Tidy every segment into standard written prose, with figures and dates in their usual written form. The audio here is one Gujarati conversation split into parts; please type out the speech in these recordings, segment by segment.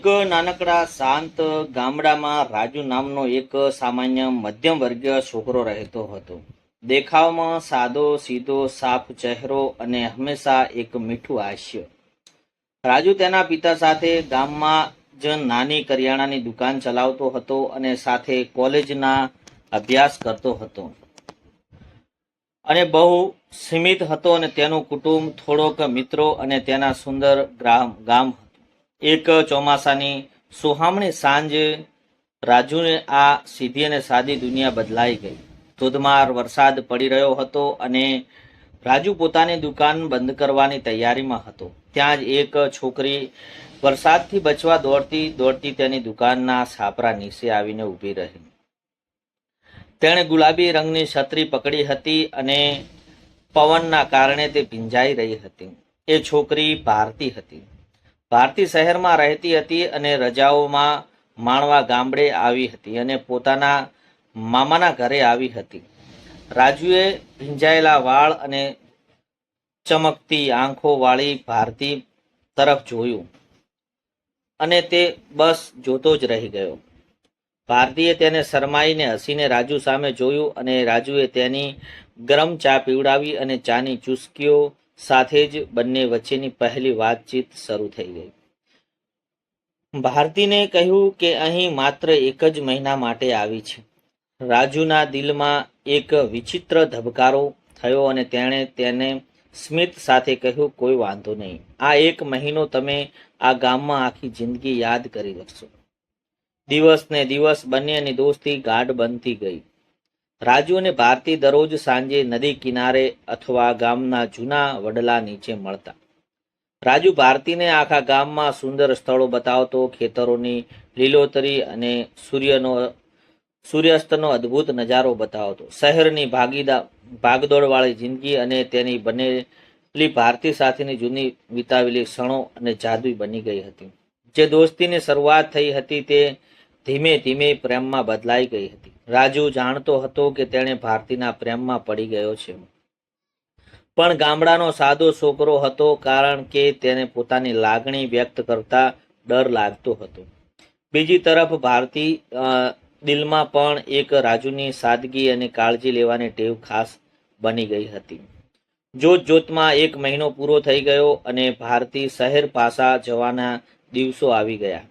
એક નાનકડા શાંત ગામડામાં રાજુ નામનો એક સામાન્ય મધ્યમ વર્ગીય છોકરો રહેતો હતો. દેખાવમાં સાદો સીધો સાફ ચહેરો અને હંમેશા એક મીઠું હાસ્ય. રાજુ તેના પિતા સાથે ગામમાં જ નાની કરિયાણાની દુકાન ચલાવતો હતો અને સાથે કોલેજના અભ્યાસ કરતો હતો અને બહુ સીમિત હતો અને તેનું કુટુંબ થોડોક મિત્રો અને તેના સુંદર ગામ. એક ચોમાસાની સુહામણી સાંજે રાજુને આ સીધી અને સાદી દુનિયા બદલાઈ ગઈ. ધોધમાર વરસાદ પડી રહ્યો હતો અને રાજુ પોતાની દુકાન બંધ કરવાની તૈયારીમાં હતો. ત્યાં જ એક છોકરી વરસાદથી બચવા દોડતી દોડતી તેની દુકાનના છાપરા નીચે આવીને ઊભી રહી. તેણે ગુલાબી રંગની છત્રી પકડી હતી અને પવનના કારણે તે ભીંજાઈ રહી હતી. એ છોકરી ભારતી હતી. ભારતી શહેરમાં રહેતી હતી અને રજાઓમાં માણવા ગામડે આવી હતી અને પોતાના મામાના ઘરે આવી હતી. રાજુએ ભીંજાયેલા વાળ અને ચમકતી આંખો વાળી ભારતી તરફ જોયું અને તે બસ જોતો જ રહી ગયો. ભારતીએ તેને શરમાઈને હસીને રાજુ સામે જોયું અને રાજુએ તેની ગરમ ચા પીવડાવી અને ચાની ચુસ્કીઓ સાથે જ બંને વચ્ચેની પહેલી વાતચીત શરૂ થઈ ગઈ. ભારતીને કહ્યું કે અહીં માત્ર એક જ મહિના માટે આવી છે. રાજુના દિલમાં એક વિચિત્ર ધબકારો થયો અને તેણે તેને સ્મિત સાથે કહ્યું, કોઈ વાંધો નહીં. આ એક મહિનો તમે આ ગામમાં આખી જિંદગી યાદ કરી શકશો. દિવસ ને દિવસ બંનેની દોસ્તી ગાઢ બનતી ગઈ. રાજુ અને ભારતી દરરોજ સાંજે નદી કિનારે અથવા ગામના જૂના વડલા નીચે મળતા. રાજુ ભારતીને આખા ગામમાં સુંદર સ્થળો બતાવતો, ખેતરોની લીલોતરી અને સૂર્યાસ્તનો અદ્ભુત નજારો બતાવતો. શહેરની ભાગદોડવાળી જિંદગી અને તેની બનેલી ભારતી સાથેની જૂની વિતાવેલી ક્ષણો અને જાદુઈ બની ગઈ હતી. જે દોસ્તીની શરૂઆત થઈ હતી તે ધીમે ધીમે પ્રેમમાં બદલાઈ ગઈ હતી. રાજુ જાણતો હતો કે તેણે ભારતીના પ્રેમમાં પડી ગયો છે, પણ ગામડાનો સાદો છોકરો હતો કારણ કે તેને પોતાની લાગણી વ્યક્ત કરતા ડર લાગતો હતો. બીજી તરફ ભારતી દિલમાં પણ એક રાજુની સાદગી અને કાળજી લેવાની ટેવ ખાસ બની ગઈ હતી. જોતમાં એક મહિનો પૂરો થઈ ગયો અને ભારતી શહેર પાસા જવાના દિવસો આવી ગયા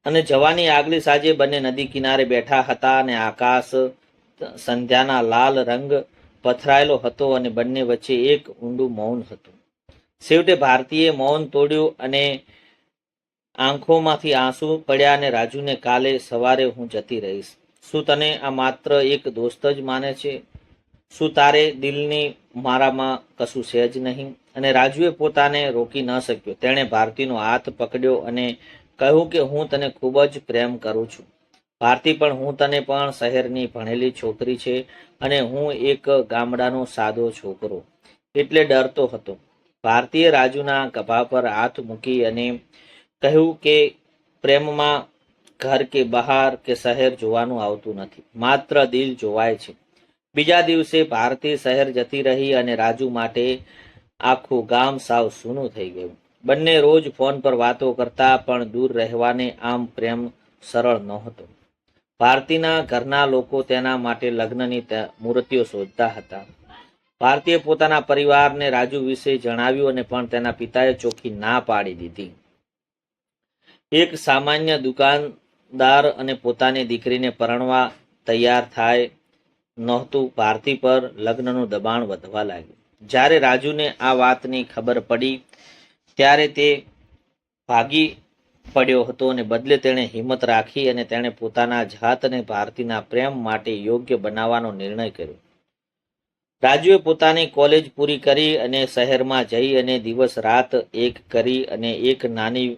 અને જવાની આગલી સાંજે બંને નદી કિનારે બેઠા હતા અને આકાશ સંધ્યાના લાલ રંગ પથરાયેલો હતો અને બંને વચ્ચે એક ઊંડું મૌન હતું. છેવટે ભારતીએ મૌન તોડ્યું અને આંખોમાંથી આંસુ પડ્યા અને રાજુને, કાલે સવારે હું જતી રહીશ. શું તને આ માત્ર એક દોસ્ત જ માને છે? શું તારે દિલની મારામાં કશું છે જ નહીં? અને રાજુએ પોતાને રોકી ન શક્યો. તેણે ભારતીનો હાથ પકડ્યો અને કહ્યું કે હું તને ખૂબ જ પ્રેમ કરું છું ભારતી, પણ હું તને પણ શહેરની ભણેલી છોકરી છે અને હું એક ગામડાનો સાદો છોકરો, એટલે ડરતો હતો. ભારતીએ રાજુના ખભા પર હાથ મૂકી અને કહ્યું કે પ્રેમમાં ઘર કે બહાર કે શહેર જોવાનું આવતું નથી, માત્ર દિલ જોવાય છે. બીજા દિવસે ભારતી શહેર જતી રહી અને રાજુ માટે આખું ગામ સાવ સૂનું થઈ ગયું. બંને રોજ ફોન પર વાતો કરતા, પણ દૂર રહેવાને આમ પ્રેમ સરળ નહોતો. ભારતીના ઘરના લોકો તેના માટે લગ્નની મૂર્તિઓ શોધતા હતા. ભારતીએ પોતાના પરિવારને રાજુ વિશે જણાવ્યું અને પણ તેના પિતાએ ચોખ્ખી ના પાડી દીધી. એક સામાન્ય દુકાનદાર અને પોતાની દીકરીને પરણવા તૈયાર થાય નહોતું. ભારતી પર લગ્નનું દબાણ વધવા લાગ્યું. જ્યારે રાજુને આ વાતની ખબર પડી ત્યારે તે ભાગી પડ્યો હતો અને બદલે તેણે હિંમત રાખી અને તેણે પોતાના જાતને ભારતીના પ્રેમ માટે યોગ્ય બનાવવાનો નિર્ણય કર્યો. રાજુએ પોતાની કોલેજ પૂરી કરી અને શહેરમાં જઈ અને દિવસ રાત એક કરી અને એક નાની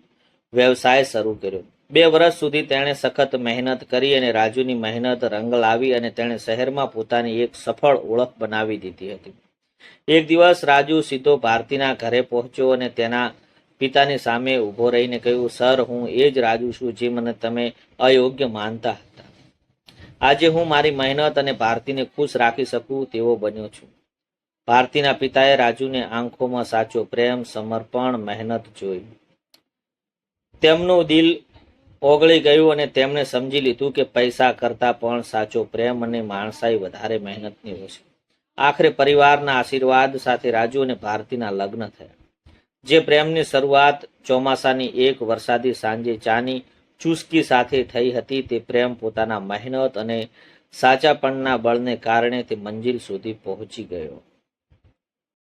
વ્યવસાય શરૂ કર્યો. 2 વર્ષ સુધી તેણે સખત મહેનત કરી અને રાજુની મહેનત રંગ લાવી અને તેણે શહેરમાં પોતાની એક સફળ ઓળખ બનાવી દીધી હતી. એક દિવસ રાજુ સીધો ભારતીના ઘરે પહોંચ્યો અને તેના પિતાની સામે ઊભો રહીને કહ્યું, સર, હું એ જ રાજુ છું જે મને તમે અયોગ્ય માનતા હતા. આજે હું મારી મહેનત અને ભારતીને ખુશ રાખી શકું તેવો બન્યો છું. ભારતીના પિતાએ રાજુને આંખોમાં સાચો પ્રેમ, સમર્પણ, મહેનત જોઈ. તેમનું દિલ ઓગળી ગયું અને તેમણે સમજી લીધું કે પૈસા કરતા પણ સાચો પ્રેમ અને માણસાઈ વધારે મહેનતની હોય છે. આખરે પરિવારના આશીર્વાદ સાથે રાજુ અને ભારતીના લગ્ન થયા. જે પ્રેમની શરૂઆત ચોમાસાની એક વરસાદી સાંજે ચાની ચુસ્કી સાથે થઈ હતી, તે પ્રેમ પોતાના મહેનત અને સાચાપણના બળને કારણે તે મંજિલ સુધી પહોંચી ગયો.